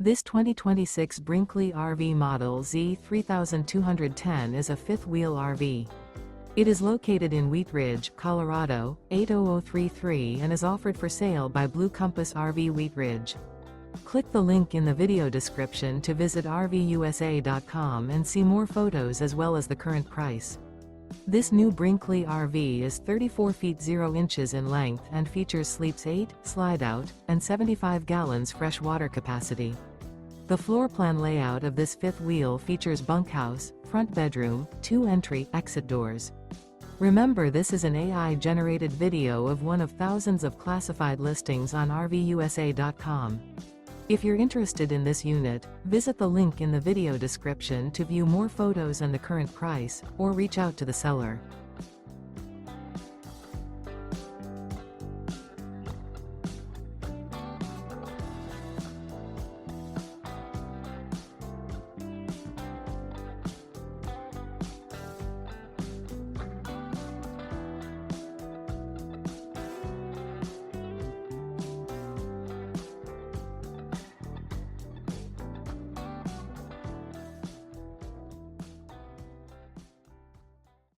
This 2026 Brinkley RV Model Z 3210 is a fifth-wheel RV. It is located in Wheat Ridge, Colorado, 80033 and is offered for sale by Blue Compass RV Wheat Ridge. Click the link in the video description to visit RVUSA.com and see more photos as well as the current price. This new Brinkley RV is 34 feet 0 inches in length and features sleeps 8, slide-out, and 75 gallons fresh water capacity. The floor plan layout of this fifth wheel features bunkhouse, front bedroom, 2 entry/exit doors. Remember, this is an AI-generated video of one of thousands of classified listings on RVUSA.com. If you're interested in this unit, visit the link in the video description to view more photos and the current price, or reach out to the seller.